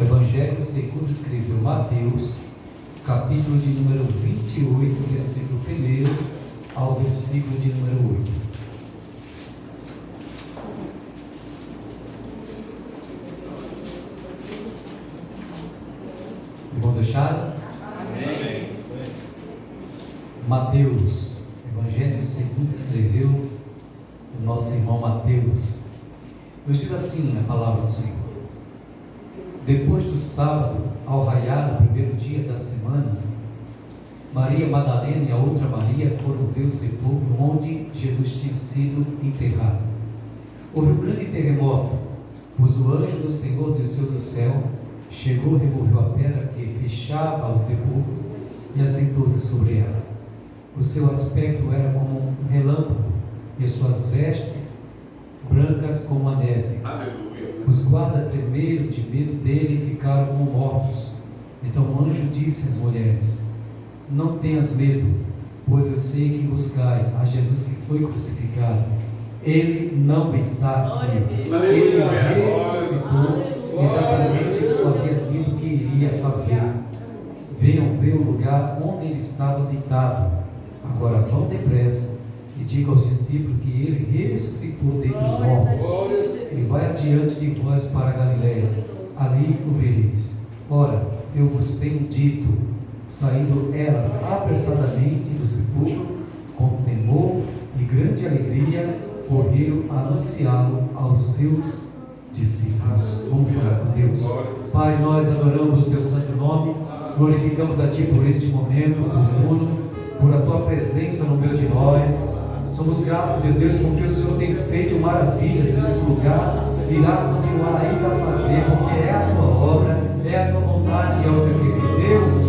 Evangelho segundo escreveu Mateus, capítulo de número 28, versículo 1 ao versículo de número 8. Irmãos, acharam? Amém. Mateus, Evangelho segundo escreveu o nosso irmão Mateus. Nos diz assim a palavra do Senhor: depois do sábado, ao raiar do primeiro dia da semana, Maria Madalena e a outra Maria foram ver o sepulcro onde Jesus tinha sido enterrado. Houve um grande terremoto, pois o anjo do Senhor desceu do céu, chegou, removeu a pedra que fechava o sepulcro e assentou-se sobre ela. O seu aspecto era como um relâmpago e as suas vestes brancas como a neve. Aleluia. Os guardas tremeram de medo dele e ficaram como mortos. Então o anjo disse às mulheres: não tenhas medo, pois eu sei que buscai a Jesus que foi crucificado. Ele não está aqui. Ele ressuscitou exatamente como havia dito que iria fazer. Venham ver o lugar onde ele estava deitado. Agora vão depressa e digam aos discípulos que ele ressuscitou dentre os mortos. Ele vai adiante de vós para a Galileia, ali o vereis. Ora, eu vos tenho dito. Saindo elas apressadamente do sepulcro, com temor e grande alegria, correram a anunciá-lo aos seus discípulos. Vamos falar com Deus. Pai, nós adoramos teu santo nome, glorificamos a ti por este momento oportuno, por a tua presença no meio de nós. Somos gratos, meu Deus, porque o Senhor tem feito maravilhas nesse lugar, irá continuar ainda a fazer, porque é a tua obra, é a tua vontade, é o teu querer. Deus,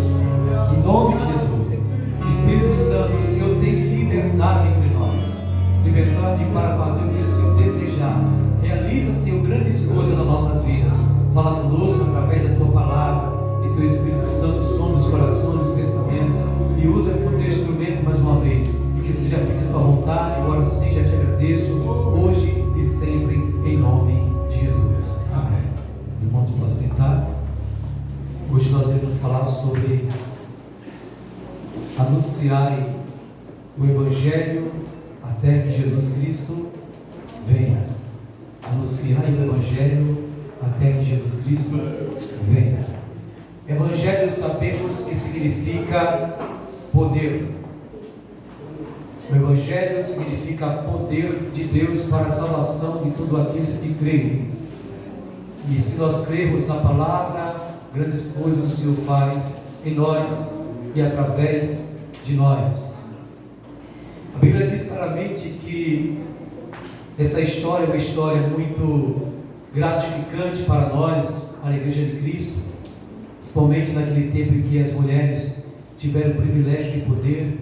em nome de Jesus, Espírito Santo, o Senhor tem liberdade entre nós, liberdade para fazer o que o Senhor desejar. Realiza, Senhor, grandes coisas nas nossas vidas. Fala conosco através da tua palavra, que teu Espírito Santo sonde os corações, os pensamentos, e usa como teu instrumento mais uma vez, e que seja feita a tua vontade. Agora sim, já te agradeço, hoje e sempre, em nome de Jesus. Amém. Os irmãos podem sentar. Hoje nós iremos falar sobre anunciar o Evangelho até que Jesus Cristo venha. Anunciar o Evangelho até que Jesus Cristo venha. Evangelho sabemos que significa poder. O Evangelho significa poder de Deus para a salvação de todos aqueles que creem. E se nós cremos na palavra, grandes coisas o Senhor faz em nós e através de nós. A Bíblia diz claramente que essa história é uma história muito gratificante para nós, para a Igreja de Cristo, principalmente naquele tempo em que as mulheres tiveram o privilégio de poder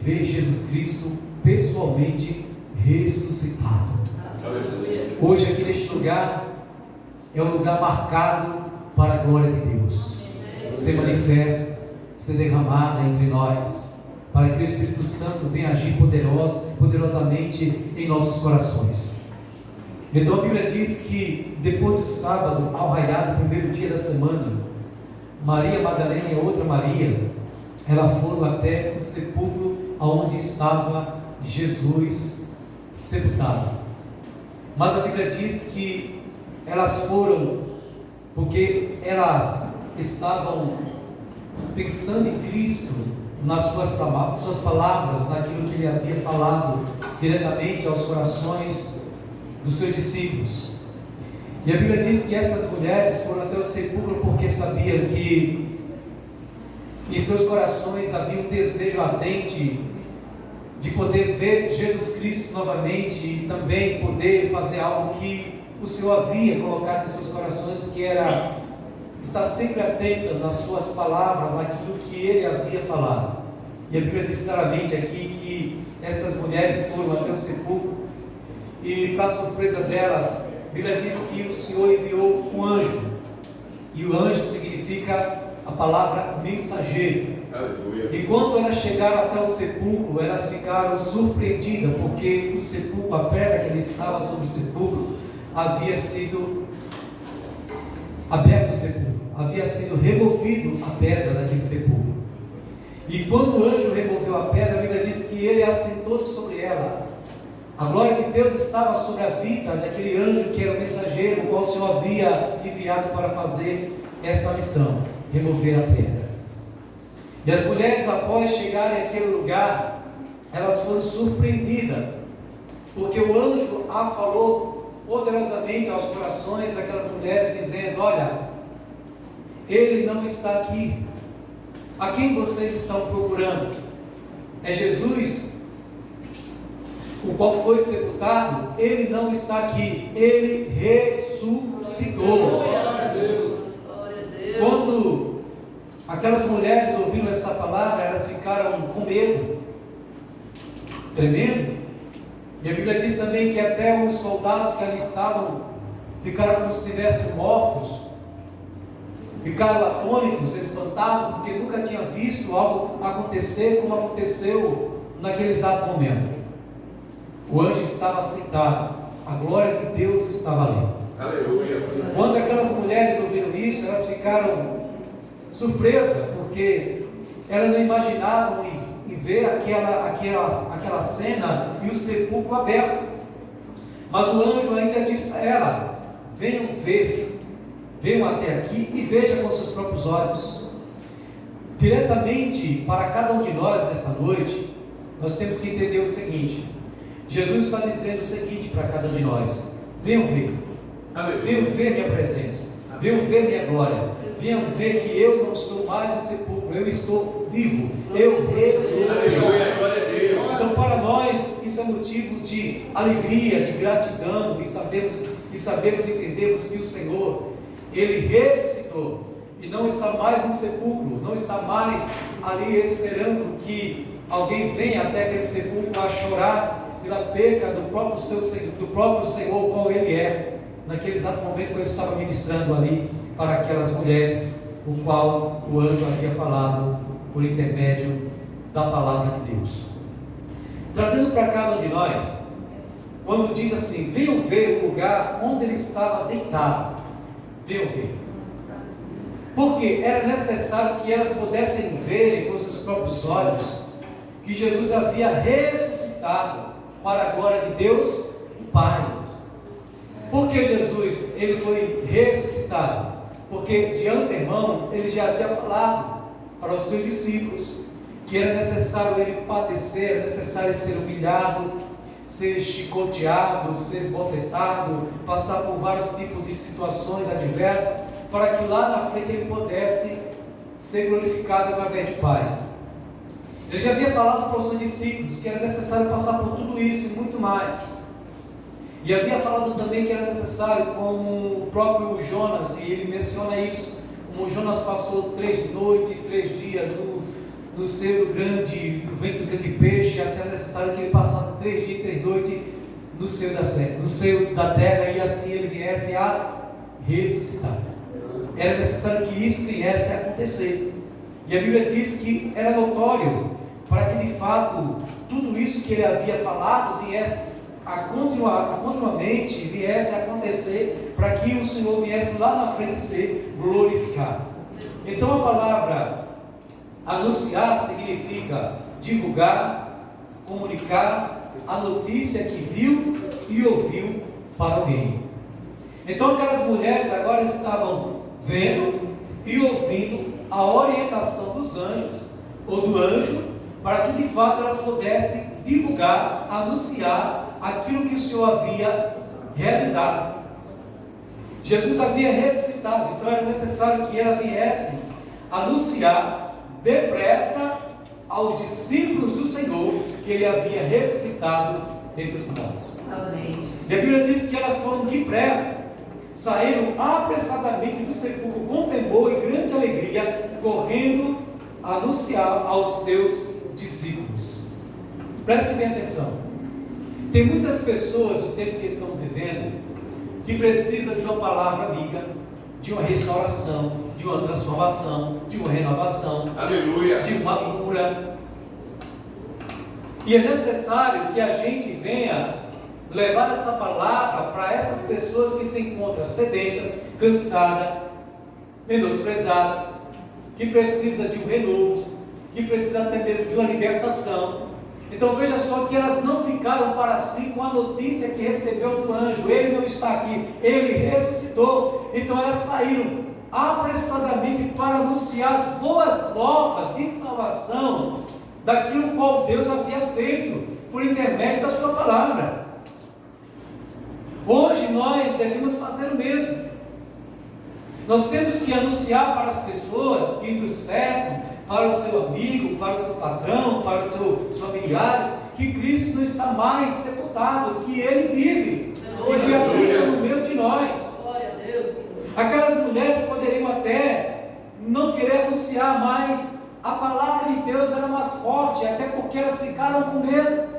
ver Jesus Cristo pessoalmente ressuscitado. Hoje aqui neste lugar é um lugar marcado para a glória de Deus ser manifesta, ser derramada entre nós, para que o Espírito Santo venha agir poderosamente em nossos corações. Então a Bíblia diz que depois do sábado, ao raiar do primeiro dia da semana, Maria Madalena e a outra Maria, elas foram até o sepulcro onde estava Jesus sepultado. Mas a Bíblia diz que elas foram porque elas estavam pensando em Cristo, nas suas palavras, naquilo que ele havia falado diretamente aos corações dos seus discípulos. E a Bíblia diz que essas mulheres foram até o sepulcro porque sabiam que em seus corações havia um desejo ardente de poder ver Jesus Cristo novamente e também poder fazer algo que o Senhor havia colocado em seus corações, que era estar sempre atento nas suas palavras, naquilo que ele havia falado. E a Bíblia diz claramente aqui que essas mulheres foram até o sepulcro e, para surpresa delas, a Bíblia diz que o Senhor enviou um anjo, e o anjo significa a palavra mensageiro. E quando elas chegaram até o sepulcro, elas ficaram surpreendidas, porque o sepulcro, a pedra que ele estava sobre o sepulcro, havia aberto o sepulcro, havia sido removido a pedra daquele sepulcro. E quando o anjo removeu a pedra, a Bíblia diz que ele assentou-se sobre ela. A glória de Deus estava sobre a vida daquele anjo que era o mensageiro, o qual o Senhor havia enviado para fazer esta missão, remover a pedra. E as mulheres, após chegarem àquele lugar, elas foram surpreendidas, porque o anjo falou poderosamente aos corações daquelas mulheres, dizendo: olha, ele não está aqui. A quem vocês estão procurando? É Jesus, o qual foi sepultado? Ele não está aqui, ele ressuscitou. Quando aquelas mulheres ouviram esta palavra, elas ficaram com medo, tremendo. E a Bíblia diz também que até os soldados que ali estavam ficaram como se estivessem mortos, ficaram atônitos, espantados, porque nunca tinha visto algo acontecer como aconteceu naquele exato momento. O anjo estava sentado, a glória de Deus estava ali. Aleluia. Quando aquelas mulheres ouviram isso, elas ficaram surpresas, porque elas não imaginavam em ver aquela cena e o sepulcro aberto. Mas o anjo ainda disse a ela: venham ver, venham até aqui e vejam com seus próprios olhos. Diretamente para cada um de nós nessa noite, nós temos que entender o seguinte: Jesus está dizendo o seguinte para cada um de nós: venham ver, venham ver minha presença, venham ver minha glória, venham ver que eu não estou mais no sepulcro, eu estou vivo, eu ressuscitei. Então, para nós, isso é motivo de alegria, de gratidão, e sabemos entendermos que o Senhor, Ele ressuscitou, e não está mais no sepulcro, não está mais ali esperando que alguém venha até aquele sepulcro a chorar pela perda do próprio Senhor, qual Ele é, naquele exato momento que Ele estava ministrando ali para aquelas mulheres, o qual o anjo havia falado por intermédio da palavra de Deus. Trazendo para cada um de nós, quando diz assim: venham ver o lugar onde ele estava deitado, venham ver, porque era necessário que elas pudessem ver com seus próprios olhos que Jesus havia ressuscitado para a glória de Deus, o Pai. Por que Jesus ele foi ressuscitado? Porque de antemão ele já havia falado para os seus discípulos que era necessário ele padecer, era necessário ser humilhado, ser chicoteado, ser esbofetado, passar por vários tipos de situações adversas, para que lá na frente ele pudesse ser glorificado através do Pai. Ele já havia falado para os seus discípulos que era necessário passar por tudo isso e muito mais. E havia falado também que era necessário, como o próprio Jonas, e ele menciona isso, como Jonas passou 3 noites e 3 dias no seio grande, do ventre do grande peixe, assim era necessário que ele passasse 3 dias e 3 noites no seio da terra, e assim ele viesse a ressuscitar. Era necessário que isso viesse a acontecer. E a Bíblia diz que era notório, para que de fato tudo isso que ele havia falado viesse continuamente viesse a acontecer, para que o Senhor viesse lá na frente ser glorificado. Então a palavra anunciar significa divulgar, comunicar a notícia que viu e ouviu para alguém. Então aquelas mulheres agora estavam vendo e ouvindo a orientação dos anjos, ou do anjo, para que de fato elas pudessem divulgar, anunciar aquilo que o Senhor havia realizado. Jesus havia ressuscitado, então era necessário que ela viesse anunciar depressa aos discípulos do Senhor que ele havia ressuscitado dentre os mortos. E a Bíblia diz que elas foram depressa, saíram apressadamente do sepulcro com temor e grande alegria, correndo a anunciar aos seus discípulos. Preste bem atenção. Tem muitas pessoas no tempo que estamos vivendo que precisam de uma palavra amiga, de uma restauração, de uma transformação, de uma renovação, aleluia, de uma cura. E é necessário que a gente venha levar essa palavra para essas pessoas que se encontram sedentas, cansadas, menosprezadas, que precisa de um renovo, que precisa até mesmo de uma libertação. Então veja só que elas não ficaram para si com a notícia que recebeu do anjo: ele não está aqui, ele ressuscitou. Então elas saíram apressadamente para anunciar as boas novas de salvação daquilo qual Deus havia feito por intermédio da sua palavra. Hoje nós devemos fazer o mesmo. Nós temos que anunciar para as pessoas que nos cercam, para o seu amigo, para o seu patrão, para os seus familiares, que Cristo não está mais sepultado, que Ele vive e que habita no meio de nós. Aquelas mulheres poderiam até não querer anunciar, mas a palavra de Deus era mais forte, até porque elas ficaram com medo.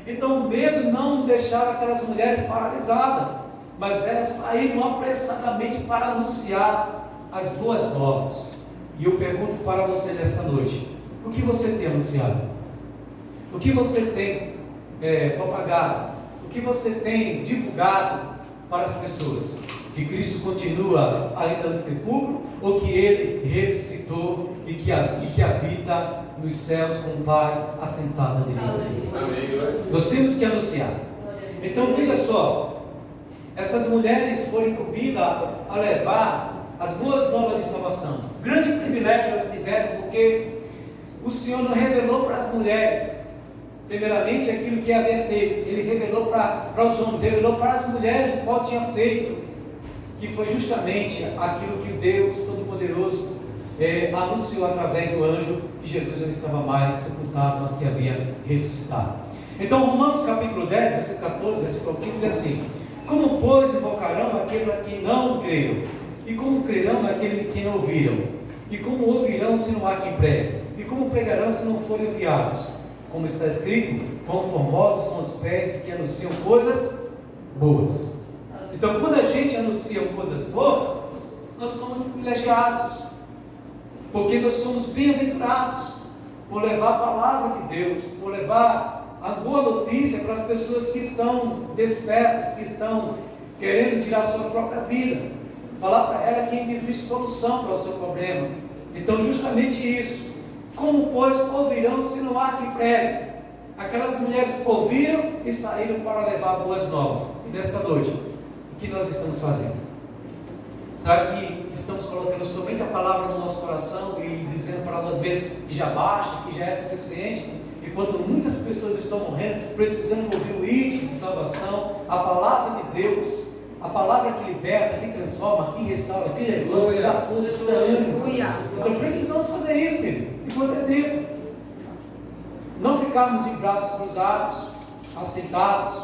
Então o medo não deixava aquelas mulheres paralisadas, mas elas saíram apressadamente para anunciar as boas novas. E eu pergunto para você nesta noite: o que você tem anunciado? O que você tem propagado? O que você tem divulgado para as pessoas? Que Cristo continua ainda no sepulcro, ou que Ele ressuscitou e que habita nos céus com o Pai assentado à direita de Deus? Nós temos que anunciar. Então veja só, essas mulheres foram incumbidas a levar as boas novas de salvação. Grande privilégio elas tiveram, porque o Senhor não revelou para as mulheres primeiramente aquilo que havia feito. Ele revelou para os homens, revelou para as mulheres o qual tinha feito, que foi justamente aquilo que Deus Todo-Poderoso anunciou através do anjo, que Jesus não estava mais sepultado, mas que havia ressuscitado. Então Romanos capítulo 10, versículo 14, versículo 15 diz assim: como pois invocarão aqueles a quem não creram? E como crerão aqueles que não ouviram? E como ouvirão se não há quem pregue? E como pregarão se não forem enviados? Como está escrito: quão formosos são os pés que anunciam coisas boas. Então quando a gente anuncia coisas boas, nós somos privilegiados, porque nós somos bem-aventurados por levar a palavra de Deus, por levar a boa notícia para as pessoas que estão dispersas, que estão querendo tirar a sua própria vida. Falar para ela que existe solução para o seu problema. Então justamente isso: como pois ouvirão se não há quem pregue? Aquelas mulheres ouviram e saíram para levar boas novas. E nesta noite, o que nós estamos fazendo? Será que estamos colocando somente a palavra no nosso coração e dizendo para nós mesmos que já basta, que já é suficiente? Enquanto muitas pessoas estão morrendo, precisando ouvir o ídolo de salvação, a palavra de Deus, a palavra que liberta, que transforma, que restaura, que levanta, que dá força, que dá ânimo. Então precisamos fazer isso, querido, enquanto é tempo. Não ficarmos de braços cruzados, assentados,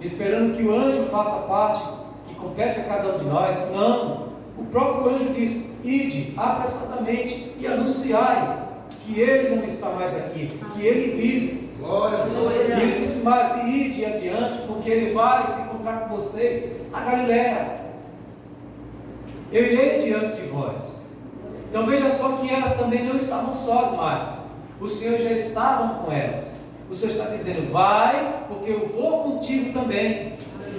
esperando que o anjo faça parte, que compete a cada um de nós. Não, o próprio anjo diz: ide apressadamente e anunciai que ele não está mais aqui, que ele vive. E ele disse mais: ide adiante, porque ele vai se encontrar com vocês na Galileia. Eu irei diante de vós. Então veja só que elas também não estavam sós mais. O Senhor já estava com elas. O Senhor está dizendo: vai, porque eu vou contigo também.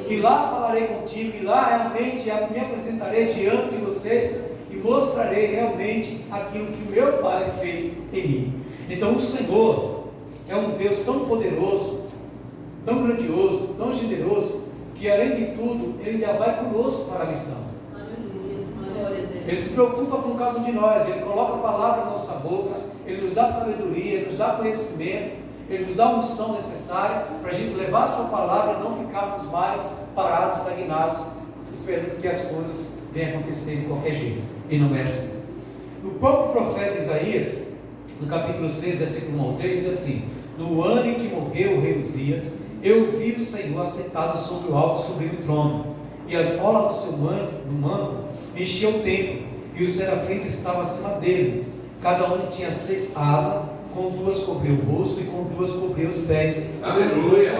E lá falarei contigo, e lá realmente me apresentarei diante de vocês e mostrarei realmente aquilo que meu Pai fez em mim. Então o Senhor é um Deus tão poderoso, tão grandioso, tão generoso, que além de tudo, Ele ainda vai conosco para a missão. Ele se preocupa com cada um de nós. Ele coloca a palavra na nossa boca, Ele nos dá sabedoria, Ele nos dá conhecimento, Ele nos dá a unção necessária para a gente levar a sua palavra e não ficarmos mais parados, estagnados, esperando que as coisas venham acontecer de qualquer jeito. E não é assim. O próprio profeta Isaías, no capítulo 6, versículo 1 ao 3, diz assim: no ano em que morreu o rei Uzias, eu vi o Senhor assentado sobre o alto sublime trono, e as bolas do seu manto enchiam o templo, e os serafins estavam acima dele. Cada um tinha 6 asas, com 2 cobriu o rosto e com 2 cobriu os pés. Aleluia!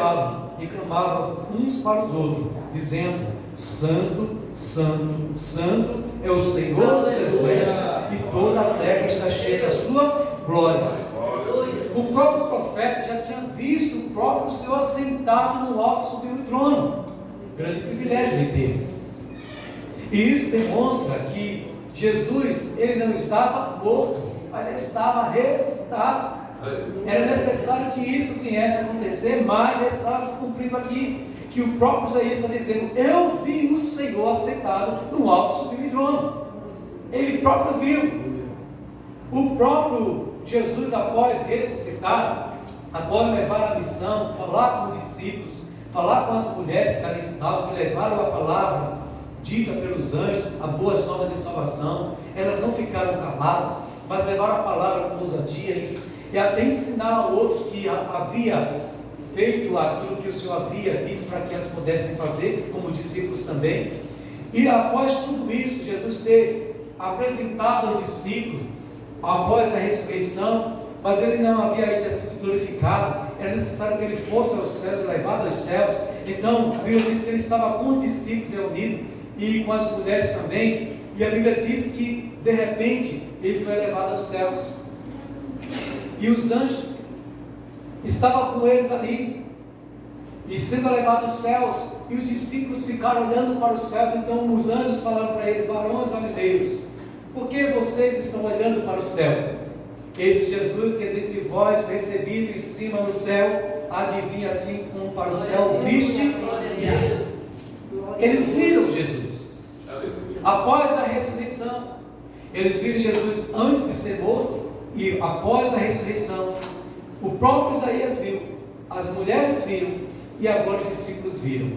E clamavam uns para os outros, dizendo: Santo, Santo, Santo é o Senhor dos exércitos, e toda a terra está cheia da sua glória. O próprio profeta já tinha visto o próprio Senhor assentado no alto sublime trono. Grande privilégio ele teve. E isso demonstra que Jesus, ele não estava morto, mas já estava ressuscitado. Era necessário que isso viesse a acontecer, mas já estava se cumprindo aqui, que o próprio Isaías está dizendo: eu vi o Senhor assentado no alto sublime trono. Ele próprio viu. O próprio Jesus, após ressuscitar, após levar a missão, falar com os discípulos, falar com as mulheres que ali estavam, que levaram a palavra dita pelos anjos, a boas novas de salvação, elas não ficaram caladas, mas levaram a palavra com ousadia e até ensinaram a outros que havia feito aquilo que o Senhor havia dito para que elas pudessem fazer, como os discípulos também. E após tudo isso, Jesus ter apresentado aos discípulos, após a ressurreição, mas ele não havia ainda sido glorificado, era necessário que ele fosse aos céus, levado aos céus. Então a Bíblia diz que ele estava com os discípulos reunidos e com as mulheres também, e a Bíblia diz que de repente ele foi levado aos céus, e os anjos estavam com eles ali, e sendo levado aos céus, e os discípulos ficaram olhando para os céus. Então os anjos falaram para ele: varões galileus, por que vocês estão olhando para o céu? Esse Jesus que é dentre vós recebido em cima no céu, adivinha assim como para o céu viste. Eles viram Jesus após a ressurreição. Eles viram Jesus antes de ser morto e após a ressurreição. O próprio Isaías viu, as mulheres viram e agora os discípulos viram.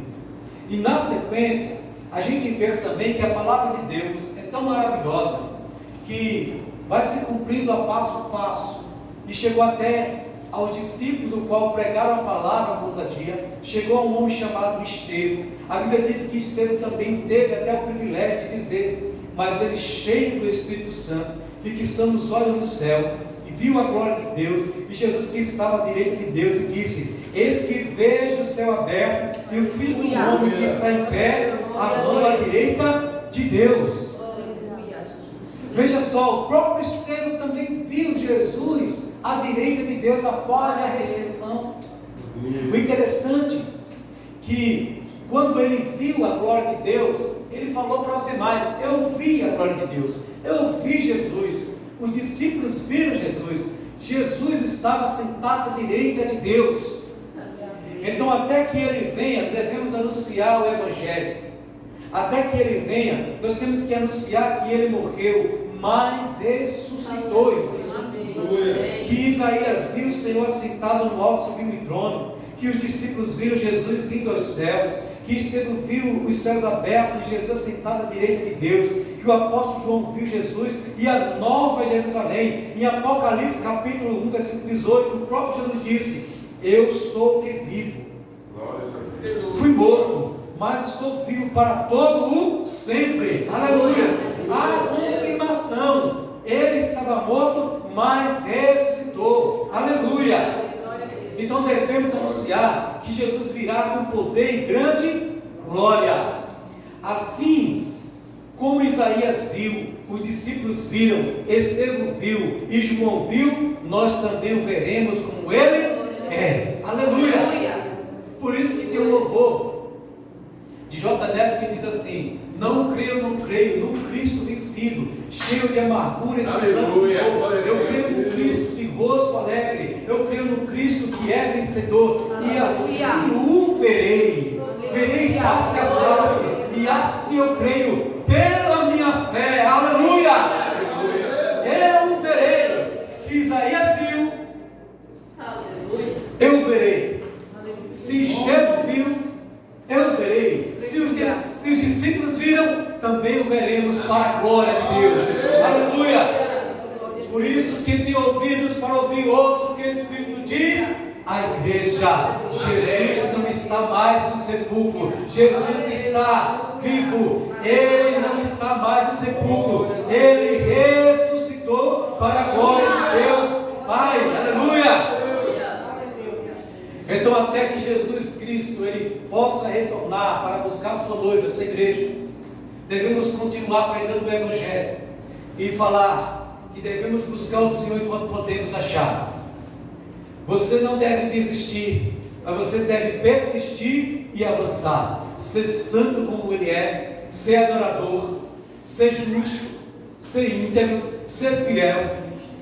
E na sequência a gente vê também que a palavra de Deus é tão maravilhosa que vai se cumprindo a passo, e chegou até aos discípulos, o qual pregaram a palavra com ousadia. Chegou a um homem chamado Estevão. A Bíblia diz que Estevão também teve até o privilégio de dizer, mas ele, cheio do Espírito Santo, fixando os olhos no céu, e viu a glória de Deus, e Jesus que estava à direita de Deus, e disse: eis que vejo o céu aberto, e o Filho do Homem que está em pé, à mão à direita de Deus. Veja só, o próprio Estevão também viu Jesus à direita de Deus após a ressurreição. O interessante é que quando ele viu a glória de Deus, ele falou para os demais: eu vi a glória de Deus, eu vi Jesus. Os discípulos viram Jesus. Jesus estava sentado à direita de Deus. Então, até que ele venha, devemos anunciar o Evangelho. Até que ele venha, nós temos que anunciar que ele morreu, mas ressuscitou, irmãos. Que Isaías viu o Senhor assentado no alto sublime trono, que os discípulos viram Jesus indo aos céus, que Estevão viu os céus abertos e Jesus assentado à direita de Deus, que o apóstolo João viu Jesus e a nova Jerusalém. Em Apocalipse capítulo 1 versículo 18, o próprio Jesus disse: eu sou o que vivo, fui morto, mas estou vivo para todo o sempre. Aleluia. A confirmação: ele estava morto, mas ressuscitou. Aleluia. Então devemos anunciar que Jesus virá com poder e grande glória. Assim como Isaías viu, os discípulos viram, Estevão viu e João viu, nós também o veremos como ele é. Aleluia. Por isso que tem um louvor de J. Neto que diz assim: não creio no Cristo vencido, cheio de amargura e semblante de dor. Eu creio no Cristo de rosto alegre, eu creio no Cristo que é vencedor, e assim o verei face a face, e assim eu creio pela minha fé. Aleluia. Eu o verei. Se Isaías viu, eu o verei. Se Estevão viu, eu o verei. Se os discípulos viram, também o veremos para a glória de Deus. Aleluia. Por isso, quem tem ouvidos para ouvir, ouça o que o Espírito diz à igreja. Jesus não está mais no sepulcro, Jesus está vivo. Ele não está mais no sepulcro, ele ressuscitou para a glória de Deus Pai. Aleluia. Então, até que Jesus Cristo ele possa retornar para buscar sua noiva, sua igreja, devemos continuar pregando o Evangelho e falar que devemos buscar o Senhor enquanto podemos achar. Você não deve desistir, mas você deve persistir e avançar, ser santo como Ele é, ser adorador, ser justo, ser íntegro, ser fiel,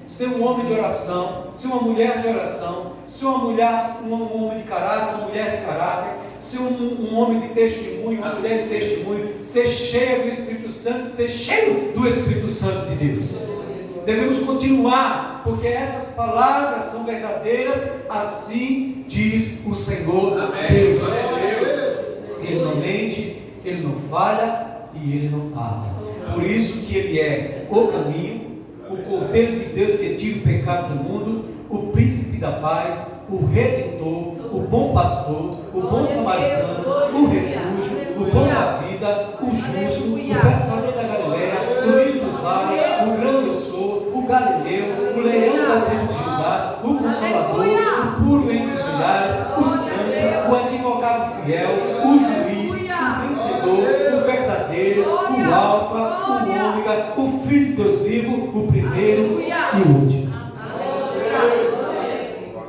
ser um homem de oração, ser uma mulher de oração, ser uma mulher, um homem de caráter, uma mulher de caráter, ser um homem de testemunho, uma mulher de testemunho, ser cheio do Espírito Santo, ser cheio do Espírito Santo de Deus. Devemos continuar, porque essas palavras são verdadeiras, assim diz o Senhor. Amém. Deus. Ele não mente, Ele não falha e Ele não tarda. Por isso que Ele é o caminho, o Cordeiro de Deus que tira o pecado do mundo, o príncipe da paz, o redentor, o bom pastor, o bom samaritano, o refúgio, o bom da vida, o justo, o pescador da Galileia, o lírio dos vales, o grande eu sou, o Galileu, o leão da tribo de Judá, o consolador, o puro entre os milhares, o santo, o advogado fiel, o juiz, o vencedor, o verdadeiro, o alfa, o ômega, o filho de Deus vivo, o primeiro e o último.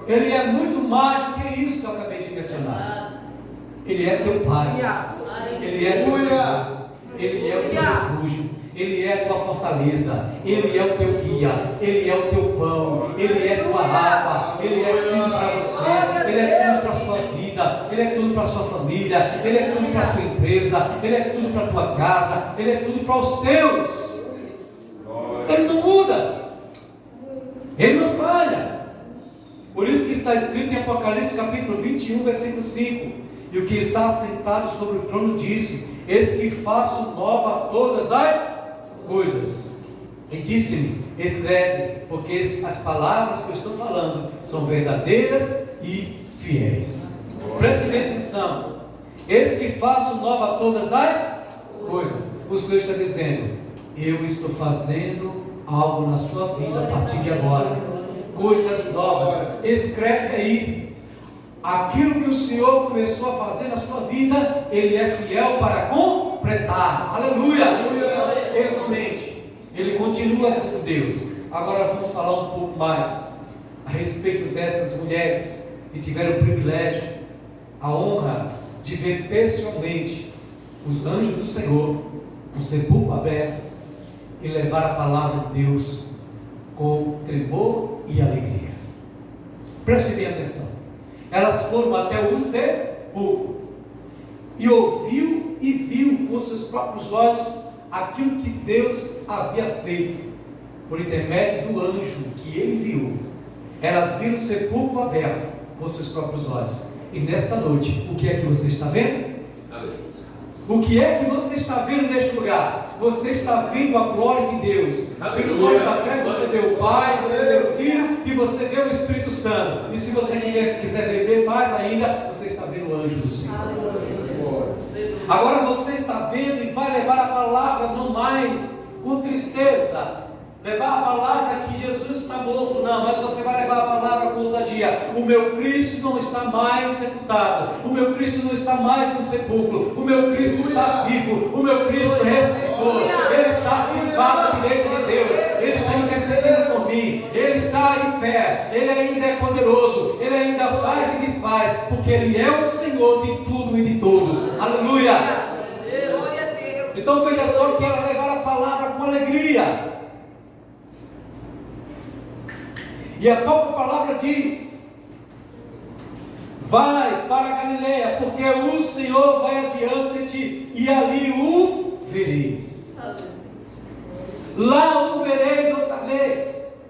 Ele é muito mais do que isso que eu acabei de mencionar. Ele é teu Pai, Ele é teu Senhor, Ele é o teu refúgio, Ele é a tua fortaleza, Ele é o teu guia, Ele é o teu pão, Ele é tua água, Ele é tudo para você, Ele é tudo para a sua vida, Ele é tudo para a sua família, Ele é tudo para a sua empresa, Ele é tudo para a tua casa, Ele é tudo para os teus. Ele não muda, Ele não falha. Por isso que está escrito em Apocalipse capítulo 21, versículo 5: e o que está assentado sobre o trono disse: eis que faço nova todas as coisas. E disse-me: escreve, porque as palavras que eu estou falando são verdadeiras e fiéis. Preste bem atenção. Eis que faço nova todas as coisas. O Senhor está dizendo: eu estou fazendo algo na sua vida a partir de agora. Coisas novas. Escreve aí. Aquilo que o Senhor começou a fazer na sua vida, Ele é fiel para completar. Aleluia! Ele não mente, Ele continua sendo Deus. Agora vamos falar um pouco mais a respeito dessas mulheres que tiveram o privilégio, a honra de ver pessoalmente os anjos do Senhor, o sepulcro aberto, e levar a palavra de Deus com tremor e alegria. Preste bem atenção. Elas foram até o sepulcro e ouviu e viu com seus próprios olhos aquilo que Deus havia feito por intermédio do anjo que ele viu. Elas viram o sepulcro aberto com seus próprios olhos. E nesta noite, o que é que você está vendo? O que é que você está vendo neste lugar? Você está vendo a glória de Deus. Pelos olhos da fé você vê o Pai, você vê o Filho e você vê o Espírito Santo. E se você quiser ver mais ainda, você está vendo o anjo do Senhor. Agora você está vendo e vai levar a palavra não mais com tristeza, levar a palavra que Jesus está morto, não, mas você vai levar a palavra com ousadia. O meu Cristo não está mais sepultado, o meu Cristo não está mais no sepulcro, o meu Cristo está vivo, o meu Cristo ressuscitou, Ele está sentado à direita de Deus, Ele está intercedendo por mim, Ele está em pé, Ele ainda é poderoso, Ele ainda faz e desfaz, porque Ele é o Senhor de tudo e de todos. Aleluia! Então veja só que ela levar a palavra com alegria. E a própria palavra diz: vai para a Galileia, porque o Senhor vai adiante de ti, e ali o vereis. Lá o vereis outra vez.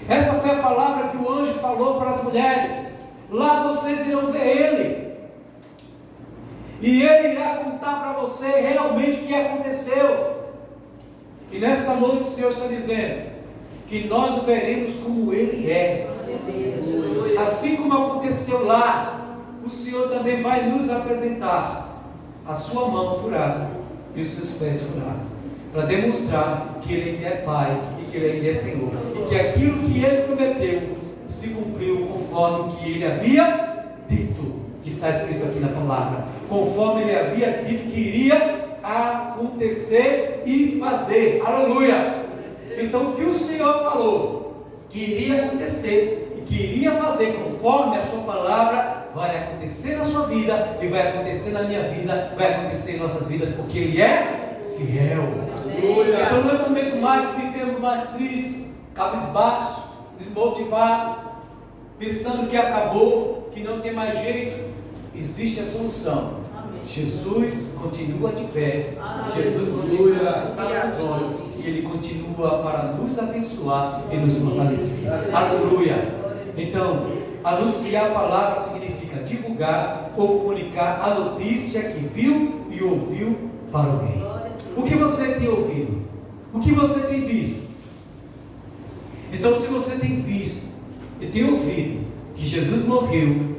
Essa foi a palavra que o anjo falou para as mulheres. Lá vocês irão ver Ele, e Ele irá contar para você realmente o que aconteceu. E nesta noite o Senhor está dizendo que nós o veremos como Ele é. Assim como aconteceu lá, o Senhor também vai nos apresentar a sua mão furada e os seus pés furados, para demonstrar que Ele ainda é Pai e que Ele ainda é Senhor, e que aquilo que Ele prometeu se cumpriu conforme que Ele havia dito, que está escrito aqui na palavra, conforme Ele havia dito que iria acontecer e fazer. Aleluia! Então o que o Senhor falou que iria acontecer e que iria fazer conforme a sua palavra, vai acontecer na sua vida e vai acontecer na minha vida, vai acontecer em nossas vidas, porque Ele é fiel. Então não é momento mais de vivermos mais triste, cabisbaixo, desmotivado, pensando que acabou, que não tem mais jeito. Existe a solução. Jesus continua de pé. Jesus continua sentado no trono. E Ele continua para nos abençoar e nos fortalecer. Aleluia. Então, anunciar a palavra significa divulgar ou comunicar a notícia que viu e ouviu para alguém. O que você tem ouvido? O que você tem visto? Então, se você tem visto e tem ouvido que Jesus morreu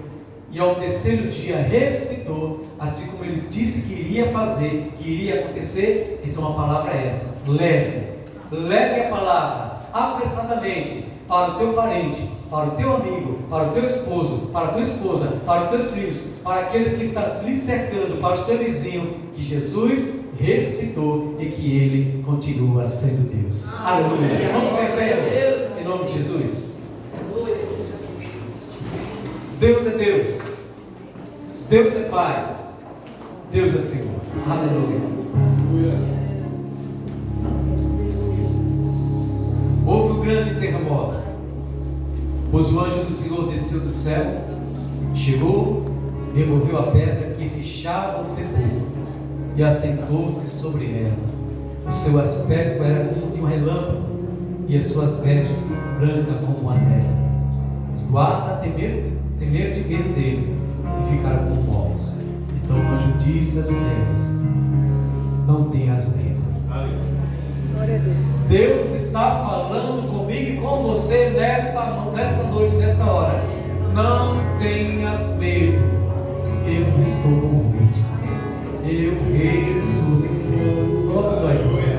e ao terceiro dia ressuscitou, assim como Ele disse que iria fazer, que iria acontecer, então a palavra é essa: leve a palavra apressadamente para o teu parente, para o teu amigo, para o teu esposo, para a tua esposa, para os teus filhos, para aqueles que estão lhe cercando, para os teus vizinhos, que Jesus ressuscitou e que Ele continua sendo Deus. Aleluia. Vamos ficar em pé, em nome de Jesus. Deus é Deus, Deus é Pai, Deus é Senhor. Aleluia. Houve um grande terremoto, pois o anjo do Senhor desceu do céu, chegou, removeu a pedra que fechava o sepulcro e assentou-se sobre ela. O seu aspecto era como de um relâmpago e as suas vestes brancas como a neve. Os guardas temeram de medo dele e ficaram como mortos. Então o anjo disse às mulheres: não tenhas medo. Deus está falando comigo e com você nesta noite, nesta hora. Não tenhas medo, eu estou convosco. Eu ressuscitei. Glória a Deus.